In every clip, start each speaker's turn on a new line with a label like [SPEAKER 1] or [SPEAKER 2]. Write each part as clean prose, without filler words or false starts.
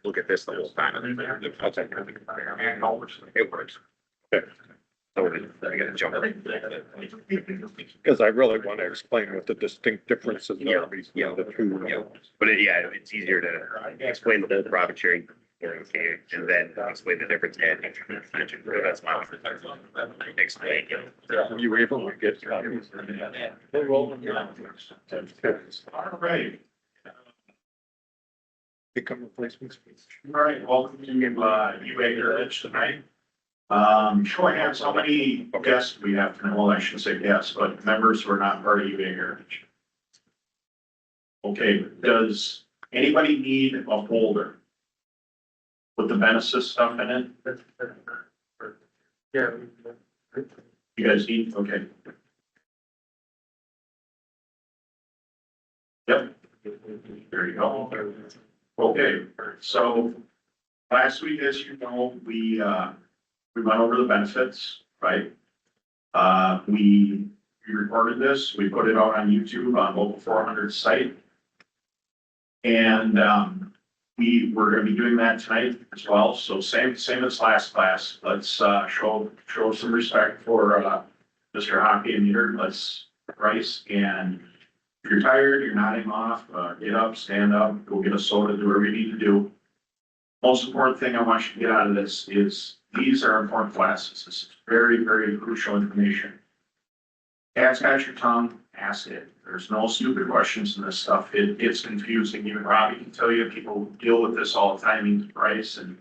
[SPEAKER 1] look at this the whole time. And then it works.
[SPEAKER 2] Okay.
[SPEAKER 1] So I gotta jump.
[SPEAKER 2] Because I really want to explain what the distinct differences
[SPEAKER 1] Yeah,
[SPEAKER 2] are between the two.
[SPEAKER 1] Yeah, but yeah, it's easier to explain the whole profit sharing. Okay, and then explain the difference. And that's my explain.
[SPEAKER 2] You able to get.
[SPEAKER 3] All right.
[SPEAKER 2] Become replacements.
[SPEAKER 3] All right, welcome to, UA Heritage tonight. Show of hands, how many guests do we have tonight? Well, I shouldn't say guests, but members who are not part of UA Heritage. Okay, does anybody need a folder with the Benesys stuff in it?
[SPEAKER 4] Yeah.
[SPEAKER 3] You guys need, okay. Yep. There you go. Okay, so last week, as you know, we went over the benefits, right? We recorded this, we put it out on YouTube on Local 400 site. And, we were gonna be doing that tonight as well, so same as last class, let's, show some respect for, Mr. Hockey and Meter, let's Rice, and if you're tired, you're nodding off, get up, stand up, go get a soda, do whatever you need to do. Most important thing I want you to get out of this is these are important classes. This is very, very crucial information. Cat's got your tongue, ask it. There's no stupid questions in this stuff. It gets confusing. Even Robbie can tell you, people deal with this all the time, even Bryce and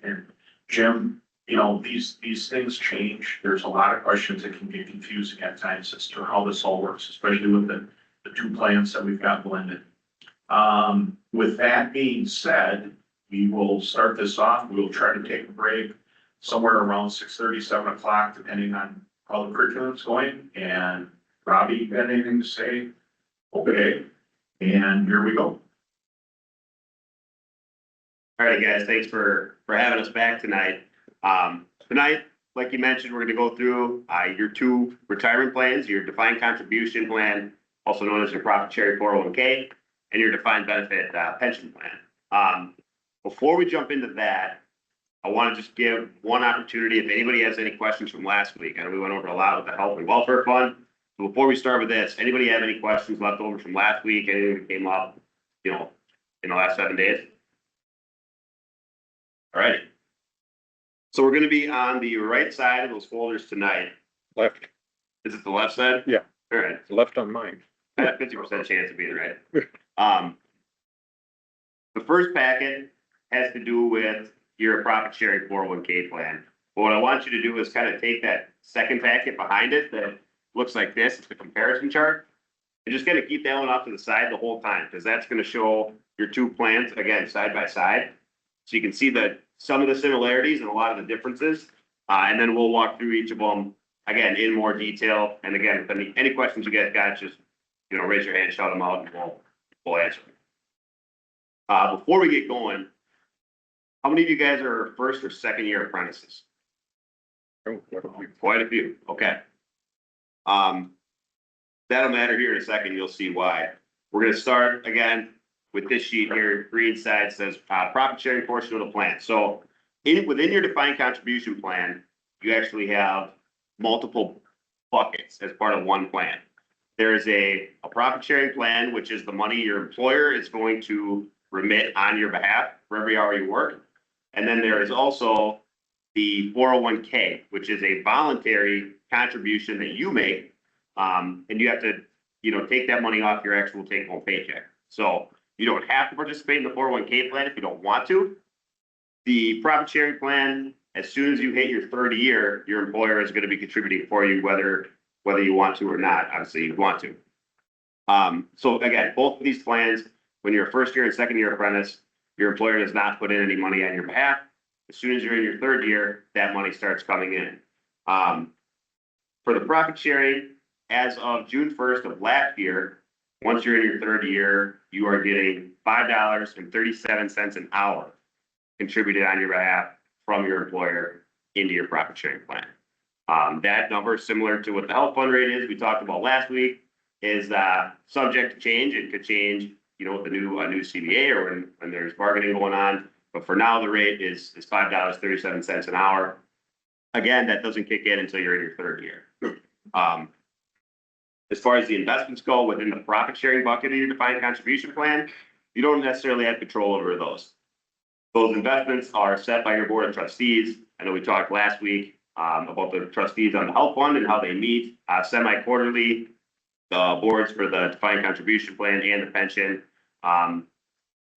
[SPEAKER 3] Jim. You know, these things change. There's a lot of questions that can get confusing at times as to how this all works, especially with the two plans that we've got blended. With that being said, we will start this off. We will try to take a break somewhere around 6:30, 7 o'clock, depending on how the curriculum's going. And Robbie, you got anything to say? Okay, and here we go.
[SPEAKER 5] All right, guys, thanks for having us back tonight. Tonight, like you mentioned, we're gonna go through your two retirement plans, your defined contribution plan, also known as your profit sharing 401k, and your defined benefit pension plan. Before we jump into that, I want to just give one opportunity if anybody has any questions from last week. I know we went over a lot with the health and welfare fund. So before we start with this, anybody have any questions left over from last week? Anything that came up, you know, in the last 7 days? All right. So we're going to be on the right side of those folders tonight.
[SPEAKER 2] Left,
[SPEAKER 5] Is it the left side?
[SPEAKER 2] Yeah.
[SPEAKER 5] All right.
[SPEAKER 2] left on mine.
[SPEAKER 5] I have 50% chance of being right. The first packet has to do with your profit sharing 401k plan. But what I want you to do is kind of take that second packet behind it that looks like this, it's the comparison chart, and just kind of keep that one off to the side the whole time, because that's going to show your two plans again side by side. So you can see some of the similarities and a lot of the differences. And then we'll walk through each of them again in more detail. And again, if any questions you guys got, just raise your hand, shout them out, and we'll answer them. Before we get going, how many of you guys are first or second year apprentices? Quite a few. Okay. That'll matter here in a second. You'll see why. We're going to start again with this sheet here. Green side says profit sharing portion of the plan. So within your defined contribution plan, you actually have multiple buckets as part of one plan. There is a profit sharing plan, which is the money your employer is going to remit on your behalf for every hour you work. And then there is also the 401k, which is a voluntary contribution that you make. And you have to, take that money off your actual take-home paycheck. So you don't have to participate in the 401k plan if you don't want to. The profit sharing plan, as soon as you hit your third year, your employer is going to be contributing for you, whether you want to or not. Obviously, you want to. So again, both of these plans, when you're a first year and second year apprentice, your employer does not put in any money on your behalf. As soon as you're in your third year, that money starts coming in. For the profit sharing, as of June 1st of last year, once you're in your third year, you are getting $5.37 an hour contributed on your behalf from your employer into your profit sharing plan. That number, similar to what the health fund rate is, we talked about last week, is subject to change. It could change, with the new CBA or when there's bargaining going on. But for now, the rate is $5.37 an hour. Again, that doesn't kick in until you're in your third year. As far as the investments go within the profit sharing bucket of your defined contribution plan, you don't necessarily have control over those. Those investments are set by your board of trustees. I know we talked last week about the trustees on the health fund and how they meet semi-quarterly. The boards for the defined contribution plan and the pension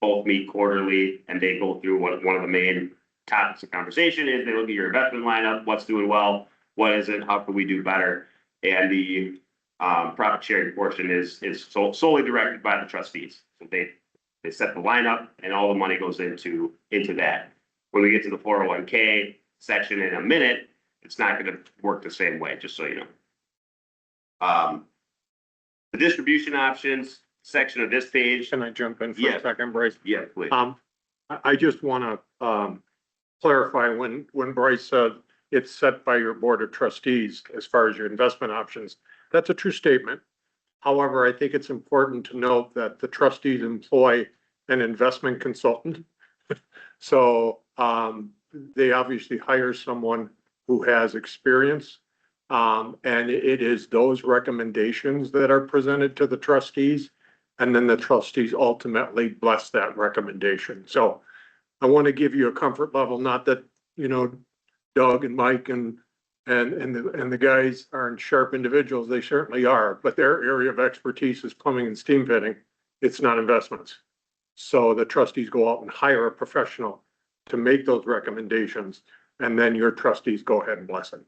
[SPEAKER 5] both meet quarterly, and they go through what one of the main topics of conversation is. They look at your investment lineup, what's doing well, what isn't, how can we do better, and the profit sharing portion is solely directed by the trustees. So they set the lineup, and all the money goes into that. When we get to the 401k section in a minute, it's not going to work the same way, just so you know. The distribution options section of this page.
[SPEAKER 2] Can I jump in for
[SPEAKER 5] Yeah.
[SPEAKER 2] a second, Bryce?
[SPEAKER 5] Yeah, please.
[SPEAKER 2] I just want to clarify when Bryce said it's set by your board of trustees as far as your investment options. That's a true statement. However, I think it's important to note that the trustees employ an investment consultant. So they obviously hire someone who has experience. And it is those recommendations that are presented to the trustees. And then the trustees ultimately bless that recommendation. So I want to give you a comfort level, not that, you know, Doug and Mike and the guys aren't sharp individuals. They certainly are, but their area of expertise is plumbing and steam fitting. It's not investments. So the trustees go out and hire a professional to make those recommendations, and then your trustees go ahead and bless it.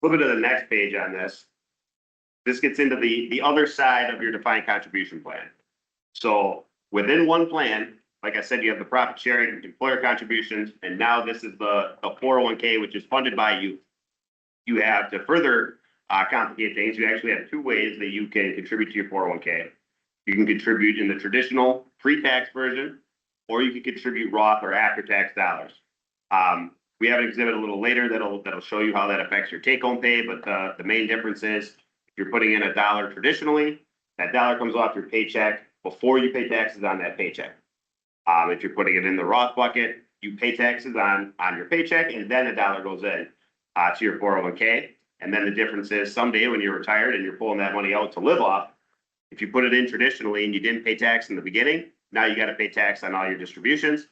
[SPEAKER 5] Flip it to the next page on this. This gets into the other side of your defined contribution plan. So within one plan, like I said, you have the profit sharing, employer contributions, and now this is the 401k, which is funded by you. You have to further complicate things. You actually have two ways that you can contribute to your 401k. You can contribute in the traditional pre-tax version, or you can contribute Roth or after-tax dollars. We have an exhibit a little later that'll show you how that affects your take-home pay, but the main difference is if you're putting in $1 traditionally, that dollar comes off your paycheck before you pay taxes on that paycheck. If you're putting it in the Roth bucket, you pay taxes on your paycheck, and then $1 goes in to your 401k. And then the difference is someday when you're retired and you're pulling that money out to live off, if you put it in traditionally and you didn't pay tax in the beginning, now you got to pay tax on all your distributions.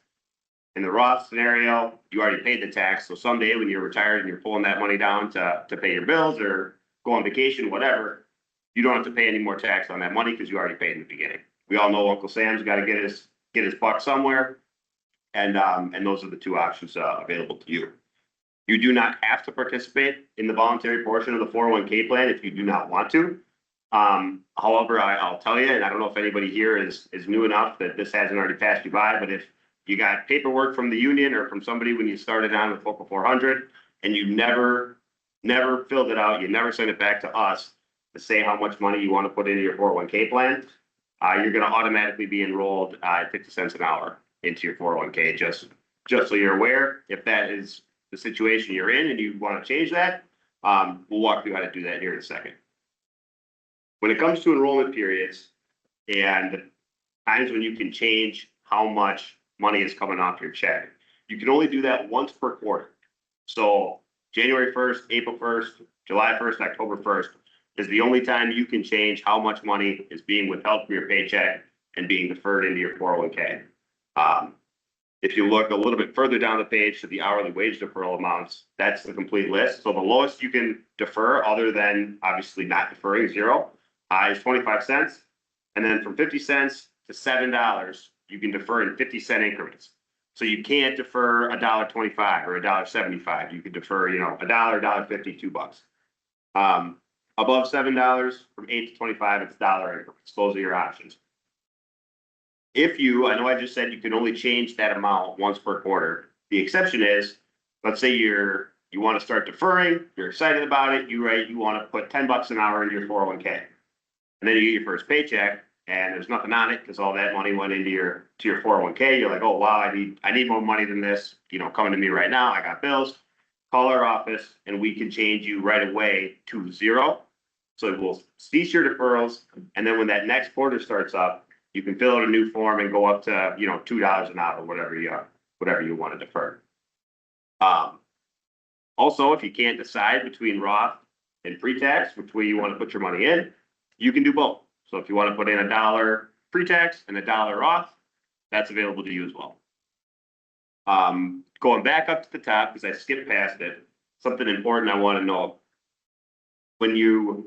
[SPEAKER 5] In the Roth scenario, you already paid the tax. So someday when you're retired and you're pulling that money down to pay your bills or go on vacation, whatever, you don't have to pay any more tax on that money because you already paid in the beginning. We all know Uncle Sam's got to get his buck somewhere. And those are the two options available to you. You do not have to participate in the voluntary portion of the 401k plan if you do not want to. However, I'll tell you, and I don't know if anybody here is new enough that this hasn't already passed you by, but if you got paperwork from the union or from somebody when you started on with Local 400 and you never filled it out, you never sent it back to us to say how much money you want to put into your 401k plan, you're going to automatically be enrolled at 50 cents an hour into your 401k. Just so you're aware, if that is the situation you're in and you want to change that, we'll walk through how to do that here in a second. When it comes to enrollment periods and times when you can change how much money is coming off your check, you can only do that once per quarter. So January 1st, April 1st, July 1st, October 1st is the only time you can change how much money is being withheld from your paycheck and being deferred into your 401k. If you look a little bit further down the page to the hourly wage deferral amounts, that's the complete list. So the lowest you can defer, other than obviously not deferring, zero, is 25 cents. And then from 50 cents to $7, you can defer in 50-cent increments. So you can't defer $1.25 or $1.75. You can defer, $1, $1.50, $2. Above $7, from 8 to 25, it's dollar increments. Those are your options. If I know I just said you can only change that amount once per quarter. The exception is, let's say you want to start deferring, you're excited about it, you want to put $10 an hour into your 401k. And then you get your first paycheck and there's nothing on it because all that money went into your 401k. You're like, oh wow, I need more money than this, coming to me right now. I got bills. Call our office and we can change you right away to zero. So we'll cease your deferrals. And then when that next quarter starts up, you can fill out a new form and go up to, you know, $2 an hour, whatever you want to defer. Also, if you can't decide between Roth and pre-tax, which way you want to put your money in, you can do both. So if you want to put in $1 pre-tax and $1 Roth, that's available to you as well. Going back up to the top, because I skipped past it, something important I want to know. When your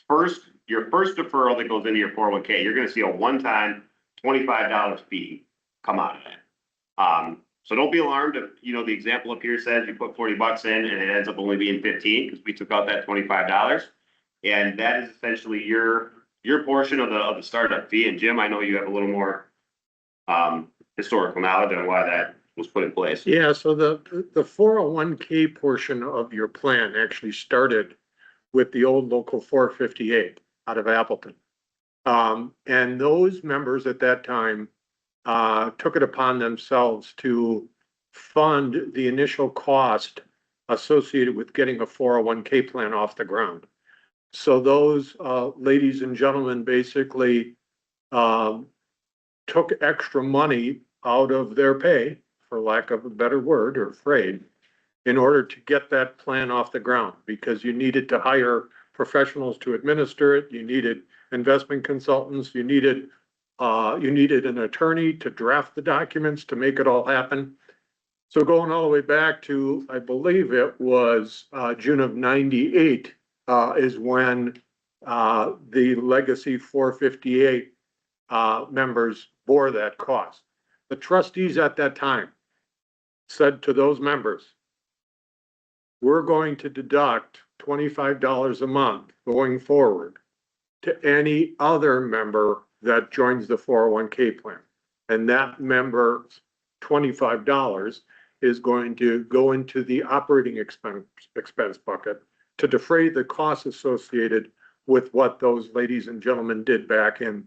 [SPEAKER 5] first deferral that goes into your 401k, you're going to see a one-time $25 fee come out of that. So don't be alarmed if, you know, the example up here says you put 40 bucks in and it ends up only being 15 because we took out that $25. And that is essentially your portion of the startup fee. And Jim, I know you have a little more historical knowledge on why that was put in place.
[SPEAKER 2] Yeah, so the 401k portion of your plan actually started with the old local 458 out of Appleton. And those members at that time took it upon themselves to fund the initial cost associated with getting a 401k plan off the ground. So those ladies and gentlemen basically took extra money out of their pay, for lack of a better word or phrase, in order to get that plan off the ground, because you needed to hire professionals to administer it. You needed investment consultants. You needed an attorney to draft the documents to make it all happen. So going all the way back to, I believe it was June of '98 is when the legacy 458 members bore that cost. The trustees at that time said to those members, we're going to deduct $25 a month going forward to any other member that joins the 401k plan. And that member's $25 is going to go into the operating expense bucket to defray the costs associated with what those ladies and gentlemen did back in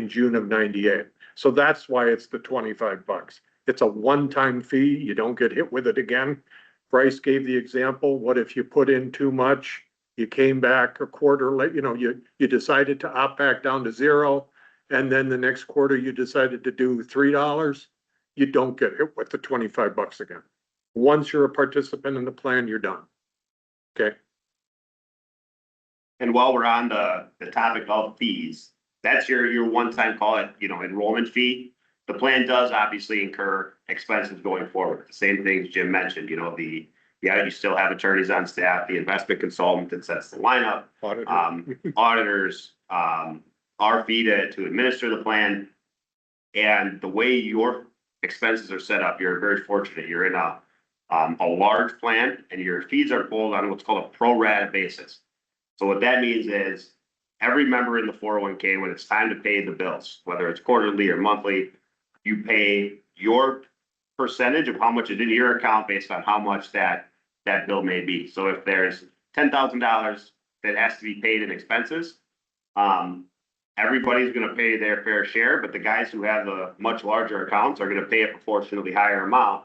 [SPEAKER 2] June of '98. So that's why it's the 25 bucks. It's a one-time fee. You don't get hit with it again. Bryce gave the example. What if you put in too much? You came back a quarter late, you know, you decided to opt back down to zero. And then the next quarter you decided to do $3. You don't get hit with the 25 bucks again. Once you're a participant in the plan, you're done. Okay.
[SPEAKER 5] And while we're on the topic of fees, that's your one-time, call it, you know, enrollment fee. The plan does obviously incur expenses going forward. The same things Jim mentioned, you know, you still have attorneys on staff, the investment consultant that sets the lineup, auditors, our fee to administer the plan. And the way your expenses are set up, you're very fortunate. You're in a large plan and your fees are pulled on what's called a pro rata basis. So what that means is every member in the 401k, when it's time to pay the bills, whether it's quarterly or monthly, you pay your percentage of how much is in your account based on how much that bill may be. So if there's $10,000 that has to be paid in expenses, everybody's going to pay their fair share, but the guys who have the much larger accounts are going to pay a proportionally higher amount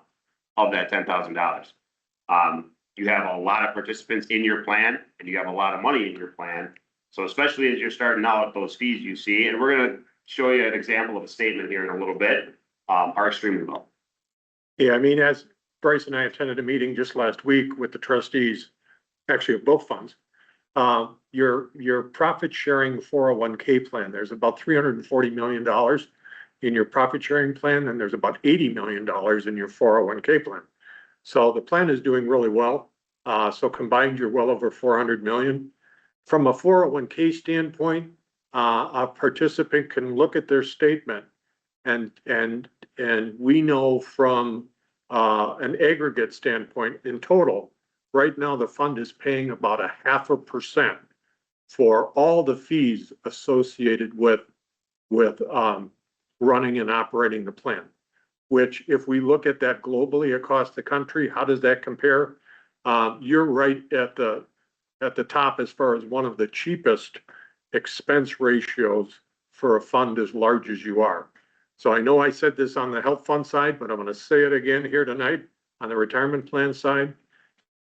[SPEAKER 5] of that $10,000. You have a lot of participants in your plan and you have a lot of money in your plan. So especially as you're starting out, those fees you see, and we're going to show you an example of a statement here in a little bit, are extremely low.
[SPEAKER 2] Yeah, I mean, as Bryce and I attended a meeting just last week with the trustees, actually of both funds, your profit sharing 401k plan, there's about $340 million in your profit sharing plan, and there's about $80 million in your 401k plan. So the plan is doing really well. So combined, you're well over 400 million. From a 401k standpoint, a participant can look at their statement and we know from an aggregate standpoint in total, right now the fund is paying about 0.5% for all the fees associated with running and operating the plan. Which if we look at that globally across the country, how does that compare? You're right at the top as far as one of the cheapest expense ratios for a fund as large as you are. So I know I said this on the health fund side, but I'm going to say it again here tonight on the retirement plan side.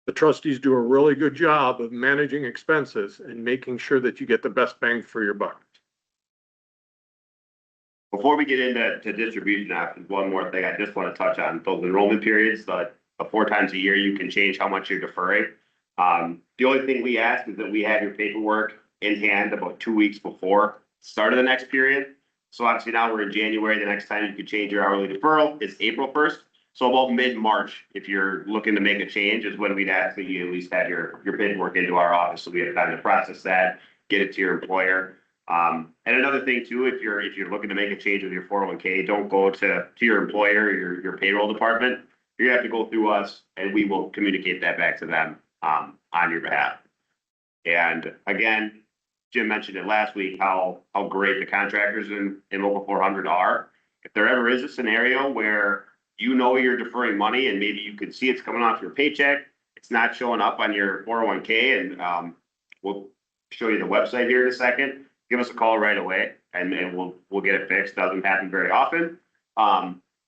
[SPEAKER 2] The trustees do a really good job of managing expenses and making sure that you get the best bang for your buck.
[SPEAKER 5] Before we get into distribution options, one more thing I just want to touch on, those enrollment periods, the 4 times a year, you can change how much you're deferring. The only thing we ask is that we have your paperwork in hand about 2 weeks before start of the next period. So obviously now we're in January, the next time you could change your hourly deferral is April 1st. So about mid-March, if you're looking to make a change, is when we'd ask that you at least have your paperwork into our office, so we have time to process that, get it to your employer. And another thing too, if you're looking to make a change with your 401k, don't go to your employer, or your payroll department. You're gonna have to go through us, and we will communicate that back to them on your behalf. And again, Jim mentioned it last week, how great the contractors in local 400 are. If there ever is a scenario where you know you're deferring money and maybe you can see it's coming off your paycheck, it's not showing up on your 401k, and we'll show you the website here in a second. Give us a call right away, and we'll get it fixed. Doesn't happen very often,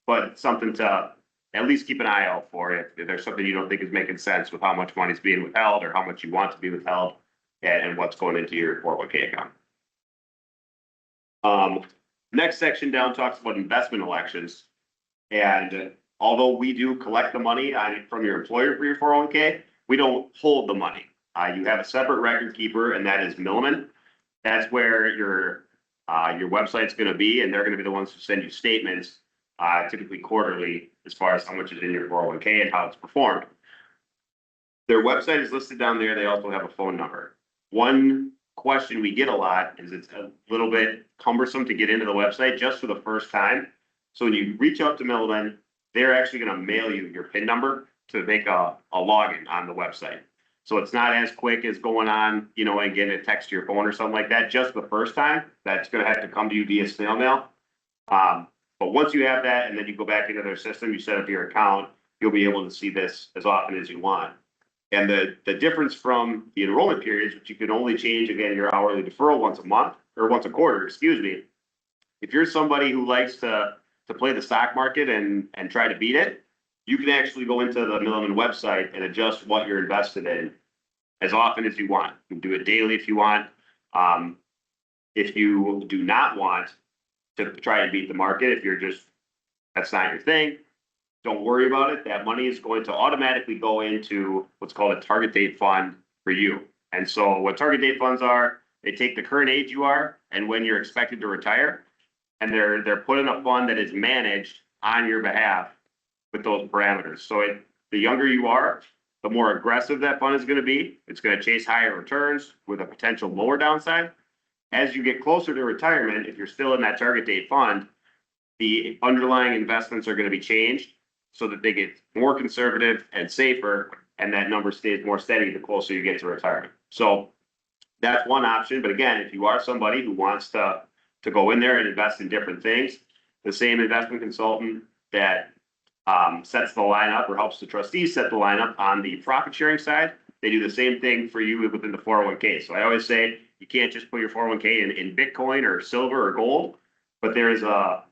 [SPEAKER 5] but something to at least keep an eye out for if there's something you don't think is making sense with how much money is being withheld or how much you want to be withheld, and what's going into your 401k account. Next section down talks about investment elections. And although we do collect the money from your employer for your 401k, we don't hold the money. You have a separate record keeper, and that is Milliman. That's where your website's going to be, and they're going to be the ones who send you statements, typically quarterly, as far as how much is in your 401k and how it's performed. Their website is listed down there. They also have a phone number. One question we get a lot is it's a little bit cumbersome to get into the website just for the first time. So when you reach out to Milliman, they're actually going to mail you your PIN number to make a login on the website. So it's not as quick as going on, and getting a text to your phone or something like that. Just the first time, that's going to have to come to you via snail mail. But once you have that, and then you go back into their system, you set up your account, you'll be able to see this as often as you want. And the difference from the enrollment periods, which you can only change, again, your hourly deferral once a month, or once a quarter, excuse me. If you're somebody who likes to play the stock market and try to beat it, you can actually go into the Milliman website and adjust what you're invested in as often as you want. You can do it daily if you want. If you do not want to try and beat the market, that's not your thing, don't worry about it. That money is going to automatically go into what's called a target date fund for you. And so what target date funds are, they take the current age you are and when you're expected to retire, and they're put in a fund that is managed on your behalf with those parameters. So the younger you are, the more aggressive that fund is going to be. It's going to chase higher returns with a potential lower downside. As you get closer to retirement, if you're still in that target date fund, the underlying investments are going to be changed so that they get more conservative and safer, and that number stays more steady the closer you get to retirement. So that's one option. But again, if you are somebody who wants to go in there and invest in different things, the same investment consultant that sets the lineup or helps the trustees set the lineup on the profit sharing side, they do the same thing for you within the 401k. So I always say you can't just put your 401k in Bitcoin or silver or gold, but there is a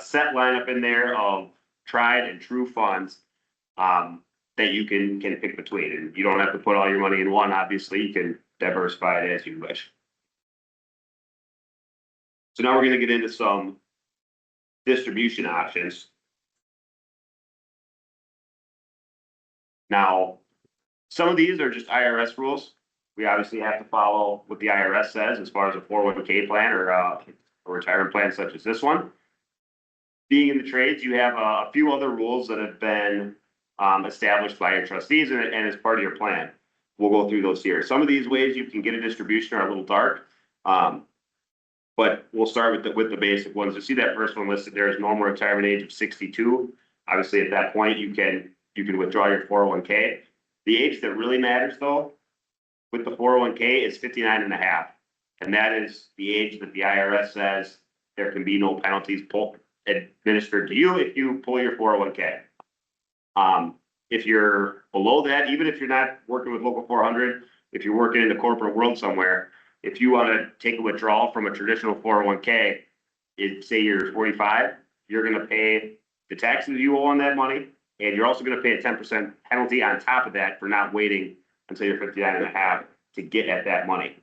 [SPEAKER 5] set lineup in there of tried and true funds that you can pick between. And you don't have to put all your money in one. Obviously, you can diversify it as you wish. So now we're going to get into some distribution options. Now, some of these are just IRS rules. We obviously have to follow what the IRS says as far as a 401k plan or a retirement plan such as this one. Being in the trades, you have a few other rules that have been established by your trustees and as part of your plan. We'll go through those here. Some of these ways you can get a distribution are a little dark, but we'll start with the basic ones. You see that first one listed there is normal retirement age of 62. Obviously, at that point, you can withdraw your 401k. The age that really matters, though, with the 401k is 59 and a half. And that is the age that the IRS says there can be no penalties administered to you if you pull your 401k. If you're below that, even if you're not working with local 400, if you're working in the corporate world somewhere, if you want to take a withdrawal from a traditional 401k, say you're 45, you're going to pay the taxes you owe on that money, and you're also going to pay a 10% penalty on top of that for not waiting until you're 59 and a half to get at that money.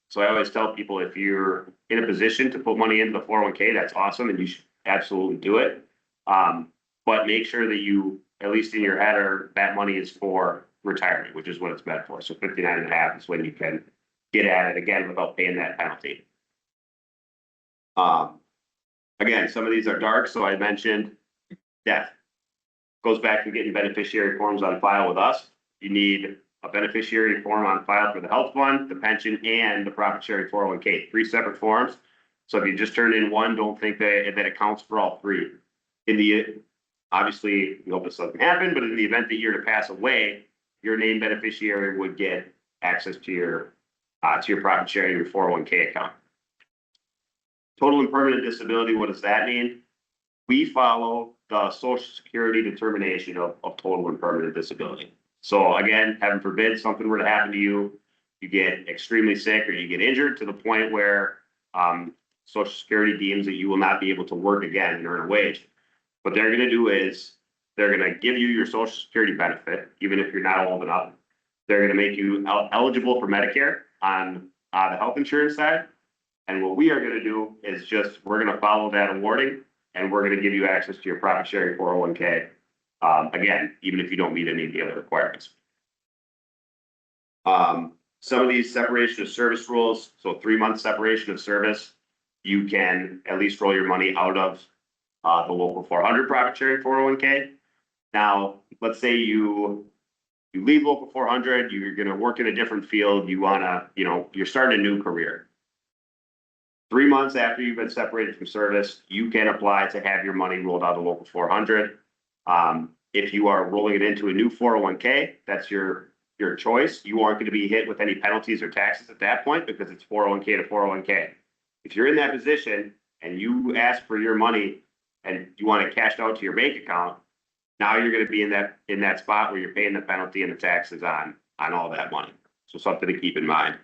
[SPEAKER 5] So I always tell people, if you're in a position to put money into the 401k, that's awesome, and you should absolutely do it. But make sure that you, at least in your head, or that money is for retirement, which is what it's meant for. So 59.5 is when you can get at it again without paying that penalty. Again, some of these are dark, so I mentioned death. Goes back to getting beneficiary forms on file with us. You need a beneficiary form on file for the health fund, the pension, and the profit sharing 401k, 3 separate forms. So if you just turn in one, don't think that it counts for all 3. Obviously, we hope this doesn't happen, but in the event that you're to pass away, your named beneficiary would get access to your profit sharing, your 401k account. Total and permanent disability, what does that mean? We follow the Social Security determination of total and permanent disability. So again, heaven forbid something were to happen to you, you get extremely sick or you get injured to the point where Social Security deems that you will not be able to work again and earn a wage. What they're going to do is they're going to give you your Social Security benefit, even if you're not old enough. They're going to make you eligible for Medicare on the health insurance side. And what we are going to do is we're going to follow that awarding, and we're going to give you access to your profit sharing 401k. Again, even if you don't meet any of the other requirements. Some of these separation of service rules, so 3-month separation of service, you can at least roll your money out of the local 400 profit sharing 401k. Now, let's say you leave local 400, you're going to work in a different field, you're starting a new career. 3 months after you've been separated from service, you can apply to have your money rolled out of local 400. If you are rolling it into a new 401k, that's your choice. You aren't going to be hit with any penalties or taxes at that point because it's 401k to 401k. If you're in that position and you ask for your money and you want it cashed out to your bank account, now you're going to be in that spot where you're paying the penalty and the taxes on all that money. So something to keep in mind.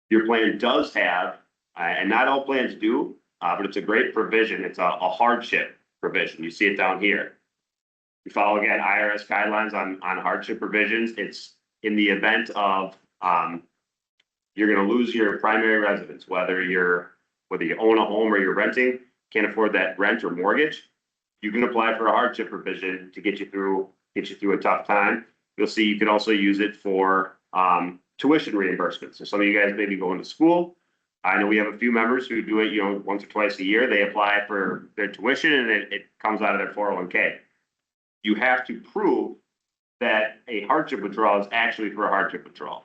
[SPEAKER 5] Your plan does have, and not all plans do, but it's a great provision. It's a hardship provision. You see it down here. You follow, again, IRS guidelines on hardship provisions. It's in the event of you're going to lose your primary residence, whether you own a home or you're renting, can't afford that rent or mortgage, you can apply for a hardship provision to get you through a tough time. You'll see you can also use it for tuition reimbursement. So some of you guys may be going to school. I know we have a few members who do it, once or twice a year. They apply for their tuition and it comes out of their 401k. You have to prove that a hardship withdrawal is actually for a hardship withdrawal.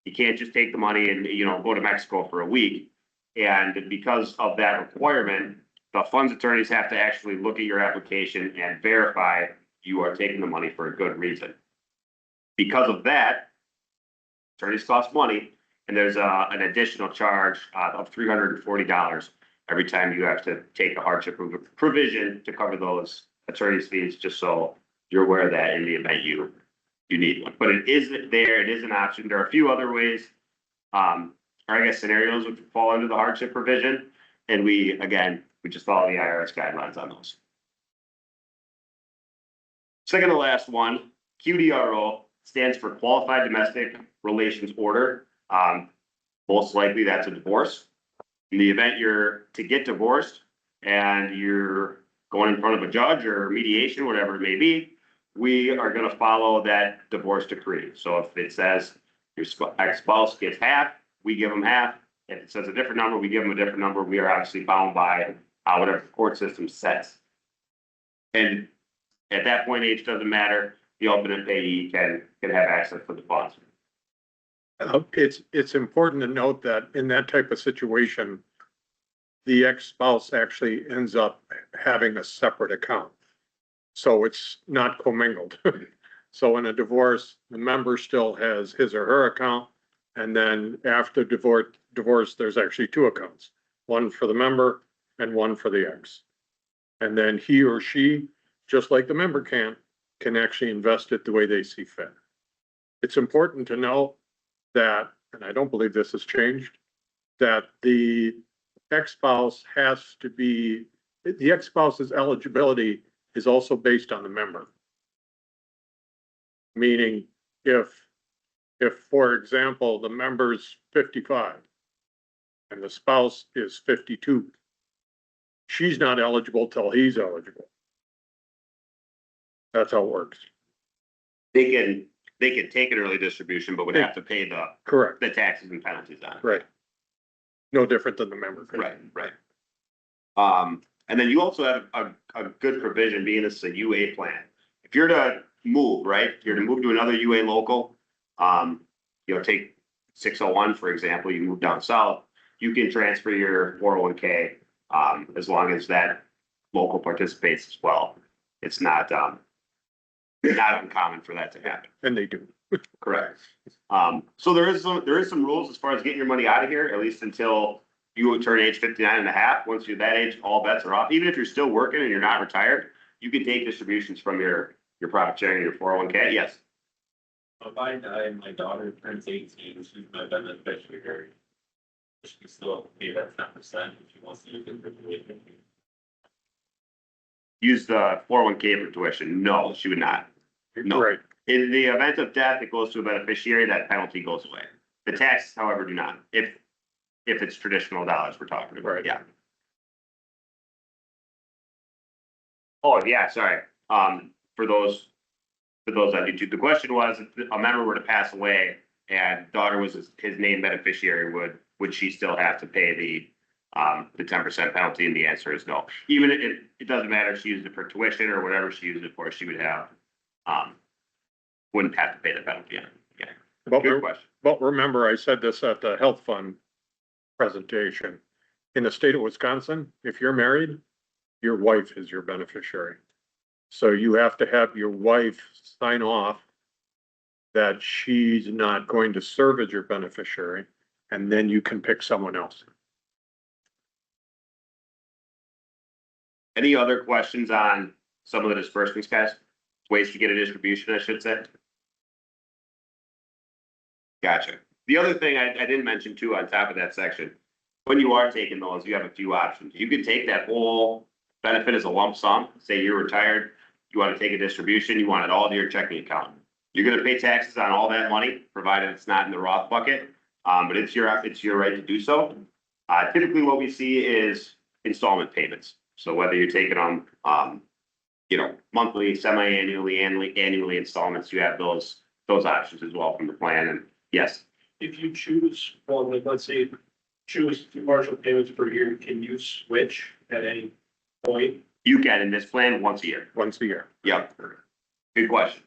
[SPEAKER 5] You can't just take the money and, go to Mexico for a week. And because of that requirement, the funds attorneys have to actually look at your application and verify you are taking the money for a good reason. Because of that, attorneys cost money, and there's an additional charge of $340 every time you have to take a hardship provision to cover those attorney's fees, just so you're aware of that in the event you need one. But it is there, it is an option. There are a few other ways, or I guess scenarios which fall under the hardship provision. And we just follow the IRS guidelines on those. Second to last one, QDRO stands for Qualified Domestic Relations Order. Most likely that's a divorce. In the event you're to get divorced and you're going in front of a judge or mediation, whatever it may be, we are going to follow that divorce decree. So if it says your ex-spouse gets half, we give them half. If it says a different number, we give them a different number. We are obviously bound by whatever the court system says. And at that point, age doesn't matter. The ultimate payee can have access to the funds.
[SPEAKER 2] It's important to note that in that type of situation, the ex-spouse actually ends up having a separate account. So it's not commingled. So in a divorce, the member still has his or her account. And then after divorce, there's actually 2 accounts, one for the member and one for the ex. And then he or she, just like the member can actually invest it the way they see fit. It's important to know that, and I don't believe this has changed, that the ex-spouse's eligibility is also based on the member. Meaning if if, for example, the member's 55 and the spouse is 52, she's not eligible till he's eligible. That's how it works.
[SPEAKER 5] They can take an early distribution, but would have to pay
[SPEAKER 2] Correct,
[SPEAKER 5] the taxes and penalties on it.
[SPEAKER 2] right. No different than the member.
[SPEAKER 5] Right. And then you also have a good provision, being this is a UA plan. If you're to move, right, if you're to move to another UA local, take 601, for example, you move down south, you can transfer your 401k, as long as that local participates as well. It's not uncommon for that to happen.
[SPEAKER 2] And they do.
[SPEAKER 5] Correct. So there is some rules as far as getting your money out of here, at least until you would turn age 59 and a half. Once you're that age, all bets are off. Even if you're still working and you're not retired, you can take distributions from your profit sharing, your 401k. Yes.
[SPEAKER 4] If I die and my daughter turns 18, she's my beneficiary. She can still pay that 10% if she wants to use it for tuition.
[SPEAKER 5] Use the 401k for tuition. No, she would not. No.
[SPEAKER 2] Right,
[SPEAKER 5] In the event of death, it goes to a beneficiary, that penalty goes away. The taxes, however, do not, if it's traditional dollars we're talking about,
[SPEAKER 2] Right.
[SPEAKER 5] yeah. Oh, yeah, sorry, for those on YouTube, the question was, if a member were to pass away and daughter was his named beneficiary, would she still have to pay the 10% penalty? And the answer is no. Even if it doesn't matter if she used it for tuition or whatever she used it for, she would have, wouldn't have to pay the penalty on it. Yeah,
[SPEAKER 2] but,
[SPEAKER 5] good question.
[SPEAKER 2] but remember, I said this at the health fund presentation. In the state of Wisconsin, if you're married, your wife is your beneficiary. So you have to have your wife sign off that she's not going to serve as your beneficiary, and then you can pick someone else.
[SPEAKER 5] Any other questions on some of the disbursements, guys? Ways to get a distribution, I should say. Gotcha. The other thing I didn't mention too, on top of that section, when you are taking those, you have a few options. You can take that whole benefit as a lump sum. Say you're retired, you want to take a distribution, you want it all to your checking account. You're going to pay taxes on all that money, provided it's not in the Roth bucket. But it's your right to do so. Typically what we see is installment payments. So whether you're taking them, monthly, semi-annually, annually installments, you have those options as well from the plan. And yes,
[SPEAKER 4] If you choose, well, like, let's say, choose partial payments per year, can you switch at any point?
[SPEAKER 5] you can in this plan once a year.
[SPEAKER 2] Once a year.
[SPEAKER 5] Yep. Good question.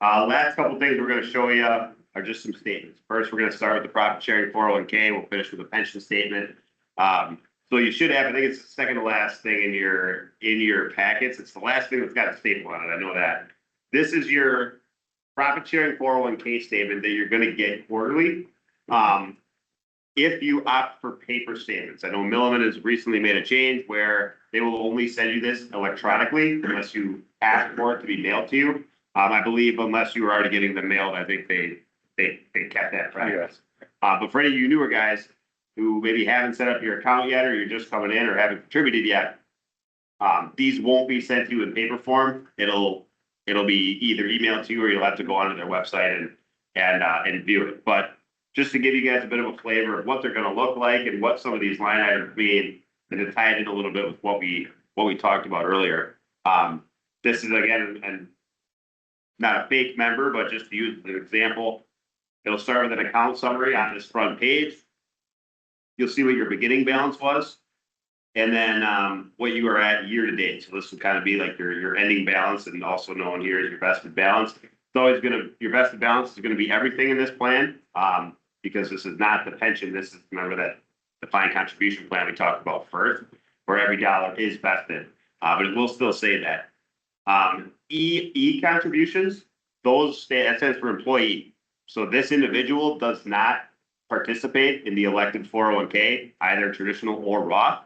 [SPEAKER 5] Last couple things we're gonna show you are just some statements. First, we're gonna start with the profit sharing 401k. We'll finish with a pension statement. So you should have, I think it's the second to last thing in your packets. It's the last thing that's got a staple on it. I know that. This is your profit sharing 401k statement that you're gonna get quarterly. If you opt for paper statements, I know Milliman has recently made a change where they will only send you this electronically unless you ask for it to be mailed to you. I believe unless you were already getting them mailed, I think they kept that practice. But for any of you newer guys who maybe haven't set up your account yet, or you're just coming in or haven't contributed yet, these won't be sent to you in paper form. It'll be either emailed to you or you'll have to go onto their website and view it. But just to give you guys a bit of a flavor of what they're gonna look like and what some of these line items mean, and to tie it in a little bit with what we talked about earlier. This is again, and not a fake member, but just to use as an example, it'll start with an account summary on this front page. You'll see what your beginning balance was, and then what you are at year to date. So this will kind of be like your ending balance, and also known here as your vested balance. It's always your vested balance is gonna be everything in this plan, because this is not the pension. This is, remember that defined contribution plan we talked about first, where every dollar is vested, but it will still say that. E contributions, that stands for employee. So this individual does not participate in the elected 401k, either traditional or Roth,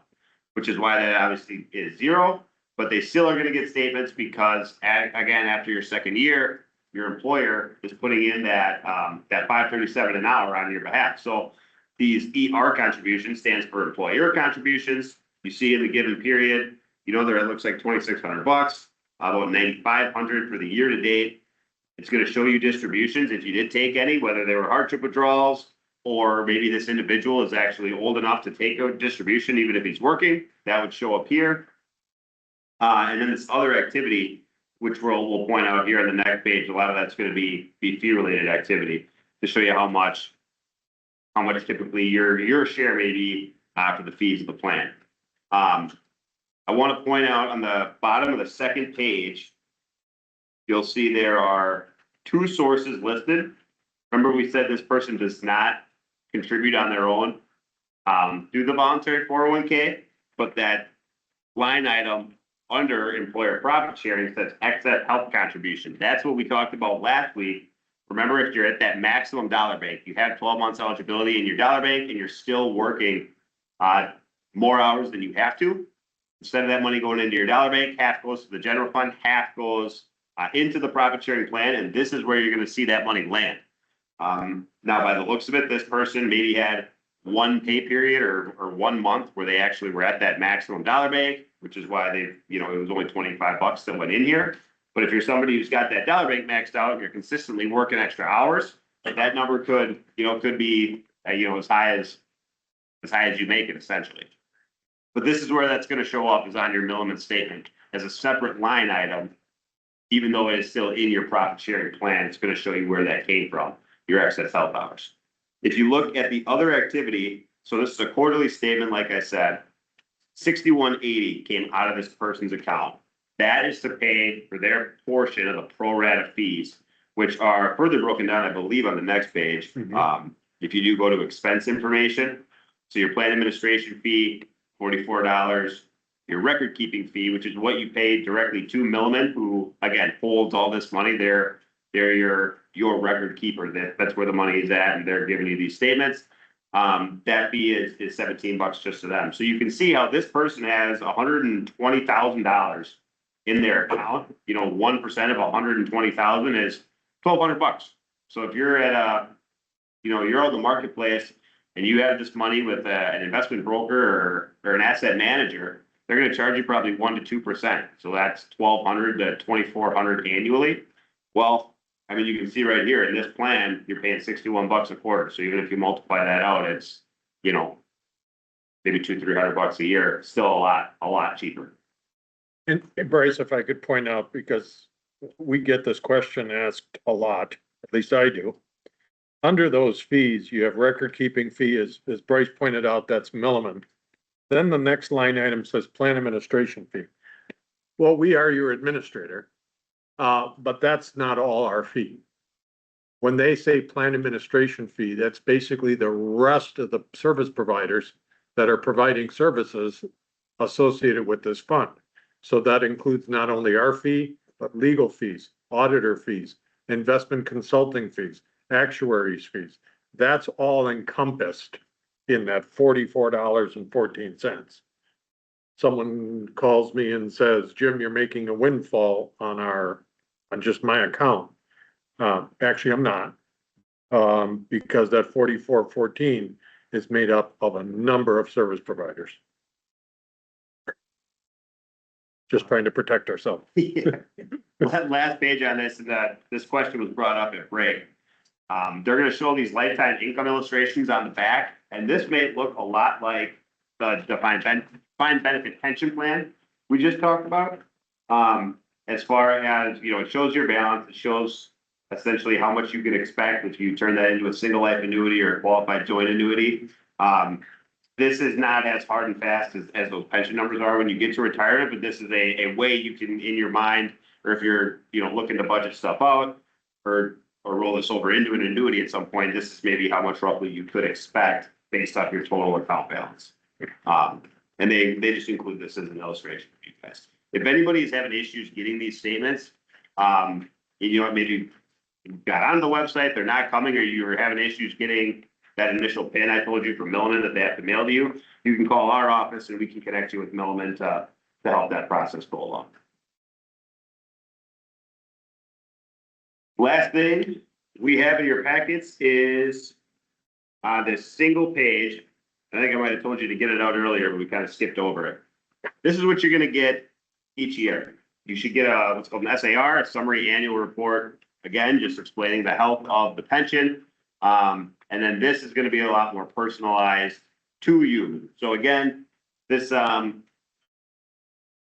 [SPEAKER 5] which is why that obviously is zero, but they still are gonna get statements because again, after your second year, your employer is putting in that $5.37 an hour on your behalf. So these ER contributions stands for employer contributions. You see in the given period, there it looks like $2,600, about $9,500 for the year to date. It's going to show you distributions if you did take any, whether they were hardship withdrawals, or maybe this individual is actually old enough to take a distribution even if he's working. That would show up here. And then this other activity, which we'll point out here on the next page, a lot of that's going to be fee related activity to show you how much typically your share may be for the fees of the plan. I want to point out on the bottom of the second page, you'll see there are two sources listed. Remember we said this person does not contribute on their own through the voluntary 401k, but that line item under employer profit sharing says excess health contribution. That's what we talked about last week. Remember, if you're at that maximum dollar bank, you have 12 months eligibility in your dollar bank and you're still working more hours than you have to, instead of that money going into your dollar bank, half goes to the general fund, half goes into the profit sharing plan. And this is where you're going to see that money land. Now, by the looks of it, this person maybe had one pay period or 1 month where they actually were at that maximum dollar bank, which is why it was only $25 that went in here. But if you're somebody who's got that dollar bank maxed out and you're consistently working extra hours, that number could be, as high as you make it essentially. But this is where that's going to show up, is on your Milliman statement as a separate line item. Even though it is still in your profit sharing plan, it's going to show you where that came from, your excess health hours. If you look at the other activity, so this is a quarterly statement, like I said, $61.80 came out of this person's account. That is to pay for their portion of the pro rata fees, which are further broken down, I believe, on the next page. If you do go to expense information, so your plan administration fee, $44, your record keeping fee, which is what you pay directly to Milliman, who again holds all this money. They're your record keeper. That's where the money is at, and they're giving you these statements. That fee is $17 just to them. So you can see how this person has $120,000 in their account. 1% of 120,000 is $1,200. So if you're at you're on the marketplace and you have this money with an investment broker or an asset manager, they're going to charge you probably 1% to 2%. So that's $1,200 to $2,400 annually. Well, I mean, you can see right here in this plan, you're paying $61 a quarter. So even if you multiply that out, it's, maybe $200-300 a year, still a lot cheaper.
[SPEAKER 2] And Bryce, if I could point out, because we get this question asked a lot, at least I do. Under those fees, you have record keeping fee, as Bryce pointed out, that's Milliman. Then the next line item says plan administration fee. Well, we are your administrator. But that's not all our fee. When they say plan administration fee, that's basically the rest of the service providers that are providing services associated with this fund. So that includes not only our fee, but legal fees, auditor fees, investment consulting fees, actuaries fees. That's all encompassed in that $44.14. Someone calls me and says, Jim, you're making a windfall on just my account. Actually, I'm not. Because that 44.14 is made up of a number of service providers. Just trying to protect ourselves.
[SPEAKER 5] Last page on this, this question was brought up at break. They're gonna show these lifetime income illustrations on the back, and this may look a lot like the defined benefit pension plan we just talked about. As far as, it shows your balance, it shows essentially how much you could expect if you turn that into a single life annuity or a qualified joint annuity. This is not as hard and fast as those pension numbers are when you get to retirement, but this is a way you can, in your mind, or if you're, looking to budget stuff out or roll this over into an annuity at some point, this is maybe how much roughly you could expect based off your total account balance. And they just include this as an illustration for you guys. If anybody is having issues getting these statements, maybe you got on the website, they're not coming, or you were having issues getting that initial PIN I told you from Milliman that they have to mail to you, you can call our office and we can connect you with Milliman to help that process go along. Last thing we have in your packets is this single page. I think I might have told you to get it out earlier, but we kind of skipped over it. This is what you're going to get each year. You should get what's called an SAR, a summary annual report. Again, just explaining the health of the pension. And then this is going to be a lot more personalized to you. So again, this John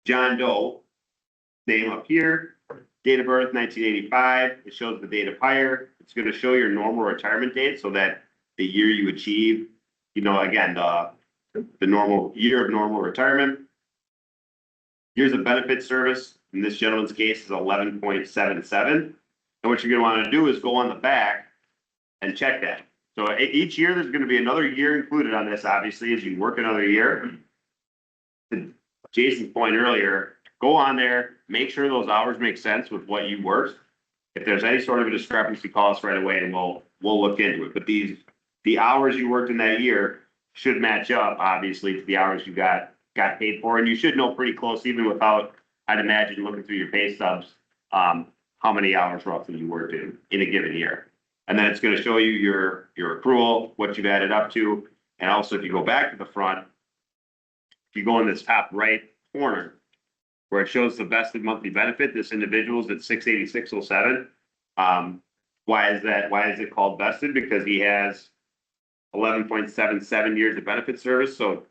[SPEAKER 5] Doe name up here, date of birth 1985. It shows the date of hire. It's going to show your normal retirement date so that the year you achieve, again, the normal year of normal retirement. Years of benefit service in this gentleman's case is 11.77. And what you're going to want to do is go on the back and check that. So each year, there's going to be another year included on this, obviously, as you work another year. To Jason's point earlier, go on there, make sure those hours make sense with what you worked. If there's any sort of a discrepancy, call us right away and we'll look into it. But the hours you worked in that year should match up, obviously, to the hours you got paid for. And you should know pretty close, even without, I'd imagine, looking through your pay stubs, how many hours roughly you worked in a given year. And then it's going to show you your accrual, what you've added up to. And also, if you go back to the front, if you go in this top right corner where it shows the vested monthly benefit, this individual's at 686.07. Why is that? Why is it called vested? Because he has 11.77 years of benefit service. So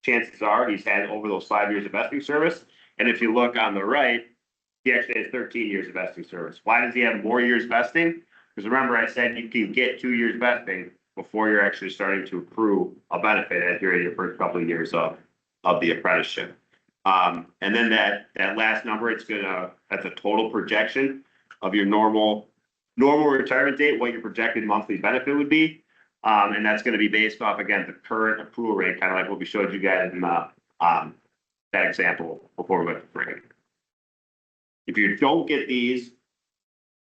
[SPEAKER 5] chances are he's had over those 5 years of vesting service. And if you look on the right, he actually has 13 years of vesting service. Why does he have more years vesting? Because remember, I said you can get 2 years vesting before you're actually starting to accrue a benefit as you're in your first couple of years of the apprenticeship. And then that last number, that's a total projection of your normal retirement date, what your projected monthly benefit would be. And that's going to be based off, again, the current accrual rate, kind of like what we showed you guys in that example before we went to break. If you don't get these,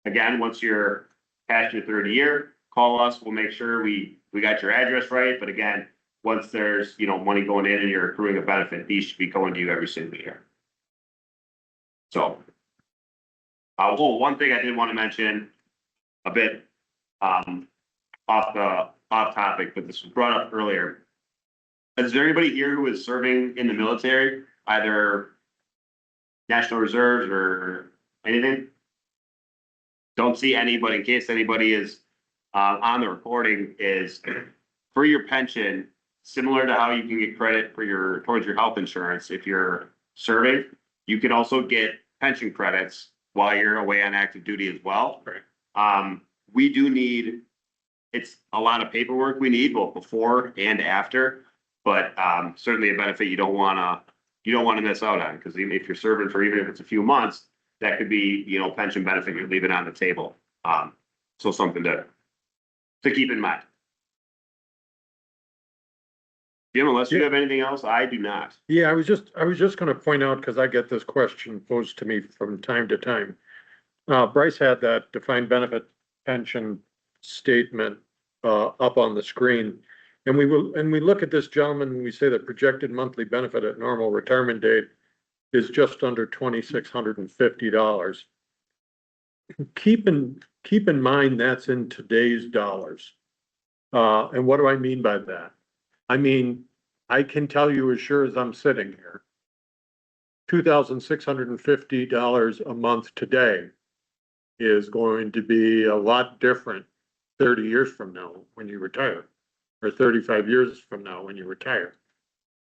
[SPEAKER 5] again, once you're past your third year, call us. We'll make sure we got your address right. But again, once there's money going in and you're accruing a benefit, these should be going to you every single year. So, one thing I did want to mention a bit off topic, but this was brought up earlier. Is there anybody here who is serving in the military, either National Reserves or anything? Don't see any, but in case anybody is on the recording, is for your pension, similar to how you can get credit for towards your health insurance. If you're serving, you can also get pension credits while you're away on active duty as well. Right. We do need, it's a lot of paperwork we need both before and after, but certainly a benefit you don't want to miss out on, because even if you're serving for, even if it's a few months, that could be, pension benefit you're leaving on the table. So something to keep in mind. Jim, unless you have anything else, I do not.
[SPEAKER 2] Yeah, I was just gonna point out, because I get this question posed to me from time to time. Bryce had that defined benefit pension statement up on the screen. And we look at this gentleman, and we say the projected monthly benefit at normal retirement date is just under $2,650. Keep in mind that's in today's dollars. And what do I mean by that? I mean, I can tell you as sure as I'm sitting here, $2,650 a month today is going to be a lot different 30 years from now when you retire, or 35 years from now when you retire.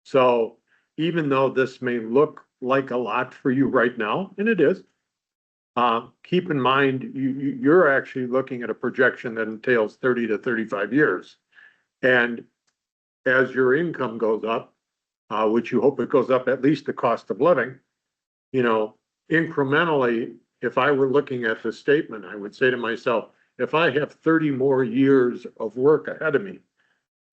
[SPEAKER 2] So even though this may look like a lot for you right now, and it is, keep in mind, you're actually looking at a projection that entails 30 to 35 years. And as your income goes up, which you hope it goes up at least the cost of living, incrementally, if I were looking at the statement, I would say to myself, if I have 30 more years of work ahead of me,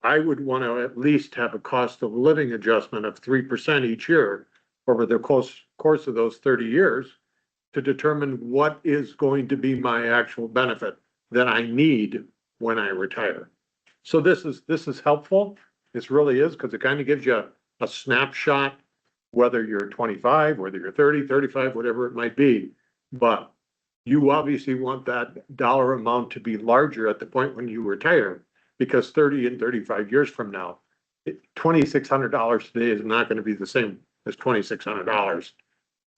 [SPEAKER 2] I would want to at least have a cost of living adjustment of 3% each year over the course of those 30 years to determine what is going to be my actual benefit that I need when I retire. So this is helpful. This really is, because it kind of gives you a snapshot, whether you're 25, whether you're 30, 35, whatever it might be. But you obviously want that dollar amount to be larger at the point when you retire, because 30 and 35 years from now, $2,600 today is not going to be the same as $2,600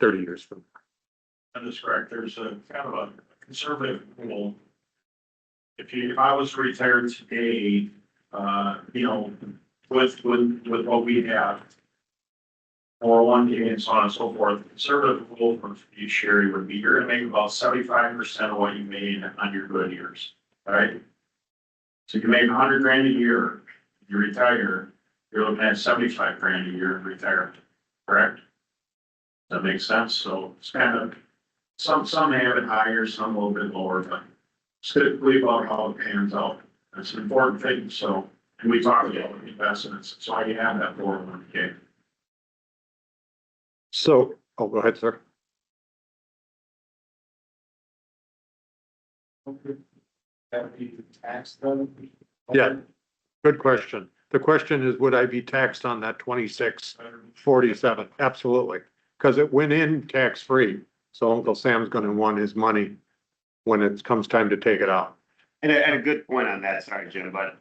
[SPEAKER 2] 30 years from now.
[SPEAKER 3] That is correct. There's a kind of a conservative rule. If I was retired today, with what we have, 401k and so on and so forth, conservative rule for fiduciary would be you're gonna make about 75% of what you made on your good years, right? So you make 100 grand a year, you retire, you're looking at 75 grand a year in retirement, correct? Does that make sense? So it's kind of, some have it higher, some a little bit lower, but it's typically about how it pans out. That's an important thing. So, and we talked about investments, so I have that 401k.
[SPEAKER 2] So, oh, go ahead, sir. Yeah, good question. The question is, would I be taxed on that 2647? Absolutely, because it went in tax-free. So Uncle Sam's gonna want his money when it comes time to take it out.
[SPEAKER 5] And a good point on that, sorry, Jim, but,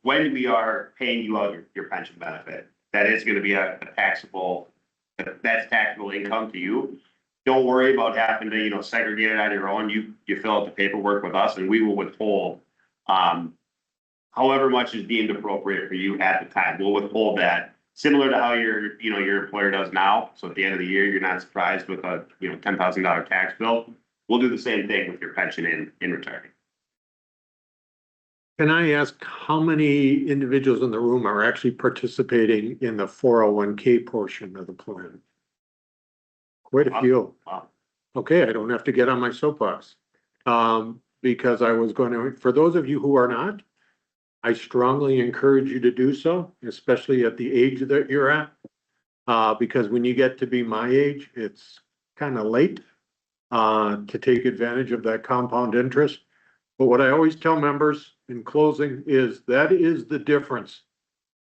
[SPEAKER 5] when we are paying you out your pension benefit, that is gonna be a taxable, that's taxable income to you. Don't worry about having to, segregate it on your own. You fill out the paperwork with us and we will withhold, however much is deemed appropriate for you at the time. We'll withhold that, similar to how your employer does now. So at the end of the year, you're not surprised with a, $10,000 tax bill. We'll do the same thing with your pension in retirement.
[SPEAKER 2] Can I ask how many individuals in the room are actually participating in the 401k portion of the plan? Quite a few.
[SPEAKER 5] Wow.
[SPEAKER 2] Okay, I don't have to get on my soapbox. Because I was going to, for those of you who are not, I strongly encourage you to do so, especially at the age that you're at. Because when you get to be my age, it's kind of late to take advantage of that compound interest. But what I always tell members in closing is that is the difference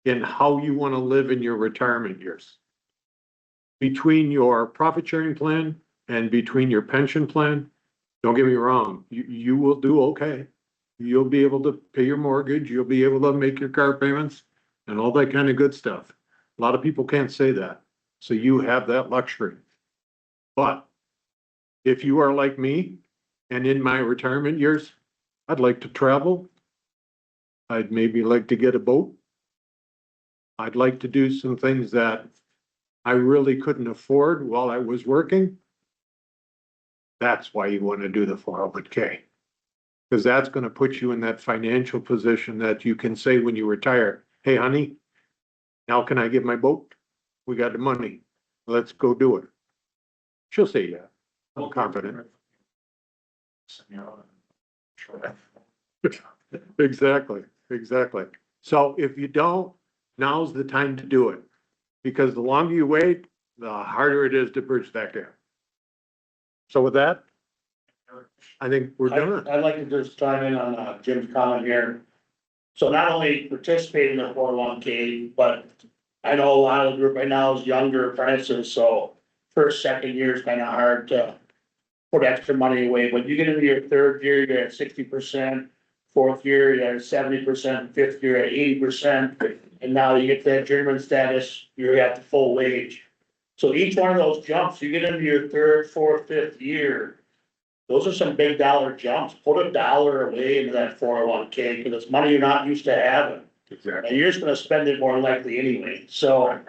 [SPEAKER 2] in how you want to live in your retirement years. Between your profit sharing plan and between your pension plan, don't get me wrong, you will do okay. You'll be able to pay your mortgage, you'll be able to make your car payments and all that kind of good stuff. A lot of people can't say that. So you have that luxury. But if you are like me and in my retirement years, I'd like to travel. I'd maybe like to get a boat. I'd like to do some things that I really couldn't afford while I was working. That's why you want to do the 401k. Because that's going to put you in that financial position that you can say when you retire, hey, honey, now can I get my boat? We got the money. Let's go do it. She'll say yeah. I'm confident. Exactly, exactly. So if you don't, now's the time to do it. Because the longer you wait, the harder it is to bridge that gap. So with that, I think we're done.
[SPEAKER 6] I'd like to just chime in on Jim's comment here. So not only participate in the 401k, but I know a lot of the group right now is younger apprentices, so first, second year is kind of hard to put extra money away, but you get into your third year, you're at 60%, fourth year, you're at 70%, fifth year at 80%, and now you get that journeyman status, you're at the full wage. So each one of those jumps, you get into your third, fourth, fifth year, those are some big dollar jumps. Put $1 away into that 401k, because it's money you're not used to having.
[SPEAKER 2] Exactly.
[SPEAKER 6] And you're just gonna spend it more likely anyway, so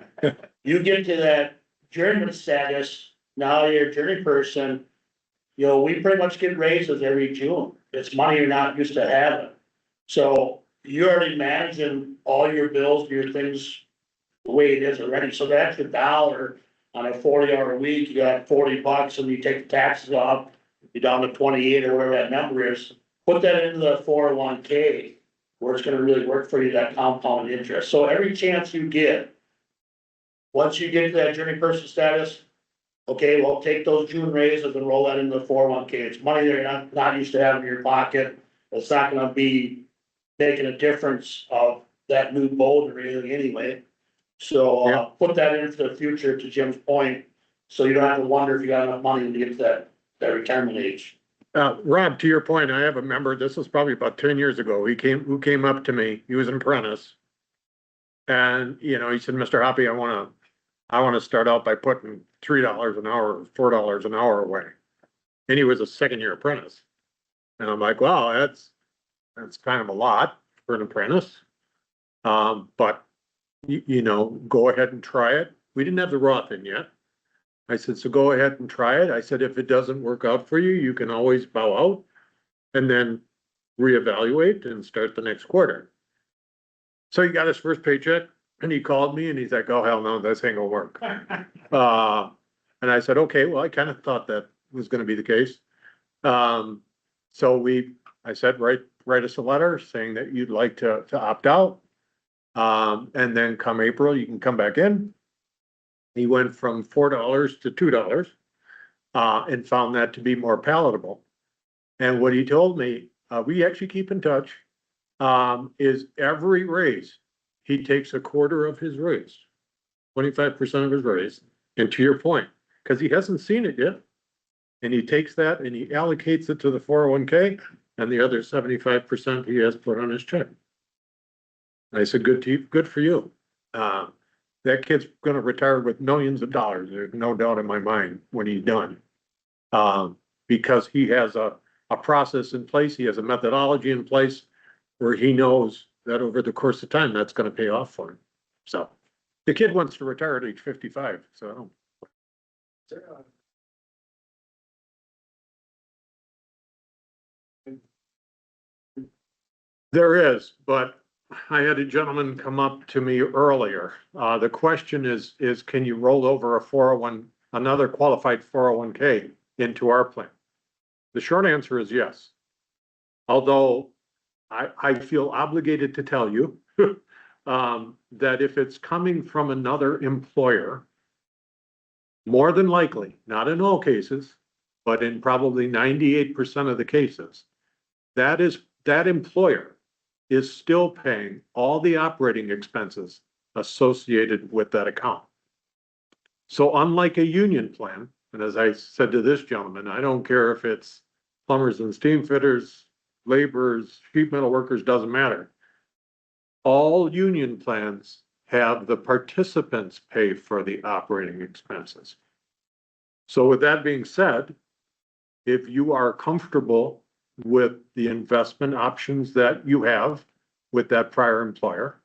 [SPEAKER 6] you get to that journeyman status, now you're a journey person. You know, we pretty much get raises every June, it's money you're not used to having. So you're already managing all your bills, your things the way it is already, so the extra $1 on a 40-hour week, you got $40 and you take the taxes off, you're down to 28 or whatever that number is, put that into the 401k. Where it's gonna really work for you, that compound interest, so every chance you get. Once you get to that journey person status, okay, well, take those June raises and roll that into the 401k, it's money that you're not used to having in your pocket. It's not gonna be making a difference of that new boat or anything anyway. So,
[SPEAKER 2] Yeah.
[SPEAKER 6] put that into the future, to Jim's point, so you don't have to wonder if you got enough money to get to that retirement age.
[SPEAKER 2] Rob, to your point, I have a member, this was probably about 10 years ago, who came up to me, he was an apprentice. And, you know, he said, Mr. Hoppy, I wanna start out by putting $3 an hour, $4 an hour away. And he was a second year apprentice. And I'm like, wow, that's kind of a lot for an apprentice. But you know, go ahead and try it. We didn't have the Roth in yet. I said, so go ahead and try it. I said, if it doesn't work out for you, you can always bow out and then reevaluate and start the next quarter. So he got his first paycheck and he called me and he's like, oh, hell no, this ain't gonna work. And I said, okay, well, I kind of thought that was gonna be the case. So I said, write us a letter saying that you'd like to opt out. And then come April, you can come back in. He went from $4 to $2, and found that to be more palatable. And what he told me, we actually keep in touch, is every raise, he takes a quarter of his raise, 25% of his raise. And to your point, because he hasn't seen it yet, and he takes that and he allocates it to the 401k, and the other 75% he has put on his check. I said, good for you. That kid's gonna retire with millions of dollars, there's no doubt in my mind when he's done. Because he has a process in place, he has a methodology in place where he knows that over the course of time, that's gonna pay off for him. So the kid wants to retire at age 55, so. There is, but I had a gentleman come up to me earlier. The question is can you roll over another qualified 401k into our plan? The short answer is yes. Although I feel obligated to tell you that if it's coming from another employer, more than likely, not in all cases, but in probably 98% of the cases, that employer is still paying all the operating expenses associated with that account. So unlike a union plan, and as I said to this gentleman, I don't care if it's plumbers and steam fitters, laborers, sheet metal workers, doesn't matter. All union plans have the participants pay for the operating expenses. So with that being said, if you are comfortable with the investment options that you have with that prior employer,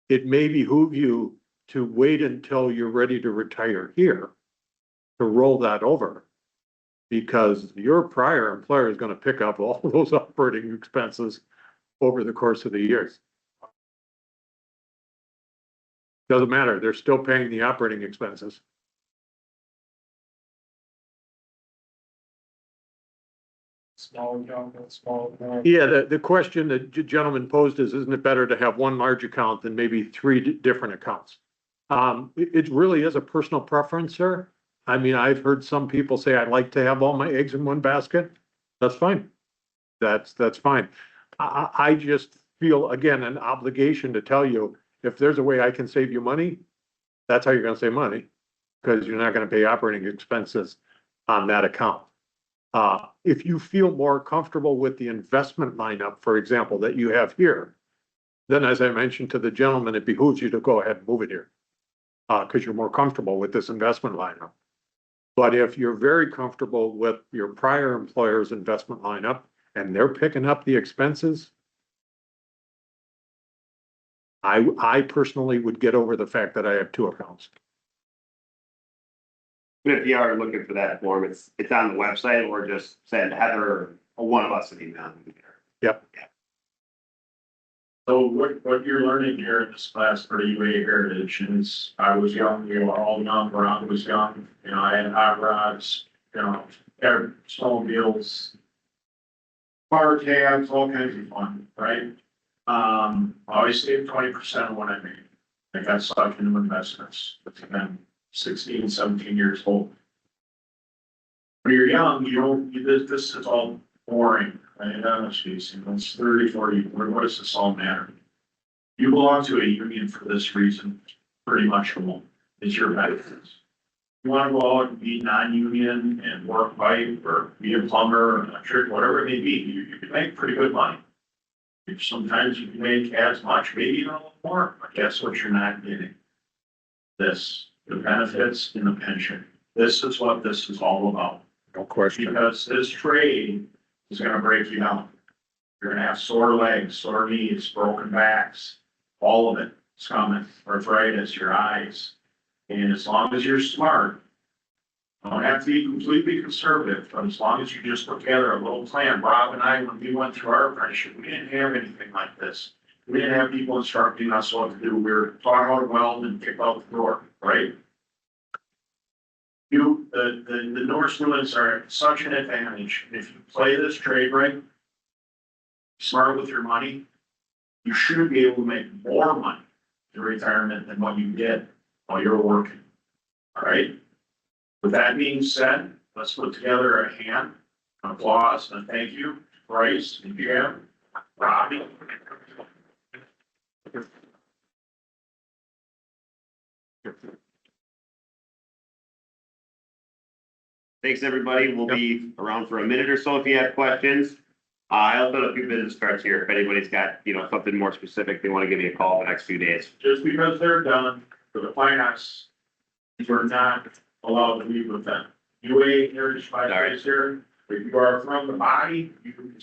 [SPEAKER 2] it may behoove you to wait until you're ready to retire here to roll that over, because your prior employer is going to pick up all those operating expenses over the course of the years. Doesn't matter, they're still paying the operating expenses.
[SPEAKER 7] small account, and small account.
[SPEAKER 2] Yeah, the question the gentleman posed is, isn't it better to have one large account than maybe three different accounts? It really is a personal preference, sir. I mean, I've heard some people say, I'd like to have all my eggs in one basket. That's fine. That's fine. I just feel, again, an obligation to tell you, if there's a way I can save you money, that's how you're gonna save money, because you're not gonna pay operating expenses on that account. If you feel more comfortable with the investment lineup, for example, that you have here, then as I mentioned to the gentleman, it behooves you to go ahead and move it here. Because you're more comfortable with this investment lineup. But if you're very comfortable with your prior employer's investment lineup and they're picking up the expenses, I personally would get over the fact that I have two accounts.
[SPEAKER 5] But if you are looking for that form, it's on the website, or just send Heather or one of us an email.
[SPEAKER 2] Yep.
[SPEAKER 3] So what you're learning here in this class for UA Heritage is, I was young, you were all young, Ron was young, you know, I had hot rods, you know, snowmobiles, bar tabs, all kinds of fun, right? I always saved 20% of what I made. I got sucked into investments, it's been 16, 17 years old. When you're young, you don't, this is all boring. And geez, you know, it's 30, 40, what does this all matter? You belong to a union for this reason, pretty much alone. It's your benefits. You wanna go out and be non-union and work pipe or be a plumber or an electrician, whatever it may be, you can make pretty good money. Sometimes you can make as much, maybe even a little more, but guess what you're not getting? This, the benefits and the pension. This is what this is all about.
[SPEAKER 2] No question.
[SPEAKER 3] Because this trade is gonna break you down. You're gonna have sore legs, sore knees, broken backs, all of it is coming, arthritis, your eyes. And as long as you're smart, don't have to be completely conservative, but as long as you just put together a little plan. Rob and I, when we went through our apprenticeship, we didn't have anything like this. We didn't have people instructing us what to do. We were taught how to weld and kick out the door, right? The Norse students are such an advantage. If you play this trade right, smart with your money, you should be able to make more money in retirement than what you did while you're working. All right? With that being said, let's put together a hand, an applause, and thank you, Bryce, and Jim, Robbie.
[SPEAKER 5] Thanks, everybody. We'll be around for a minute or so if you have questions. I also have a few business cards here. If anybody's got, something more specific, they want to give me a call in the next few days.
[SPEAKER 3] Just because they're done for the finance, we're not allowed to leave with them. UA Heritage Advisory is here. If you are from the body, you can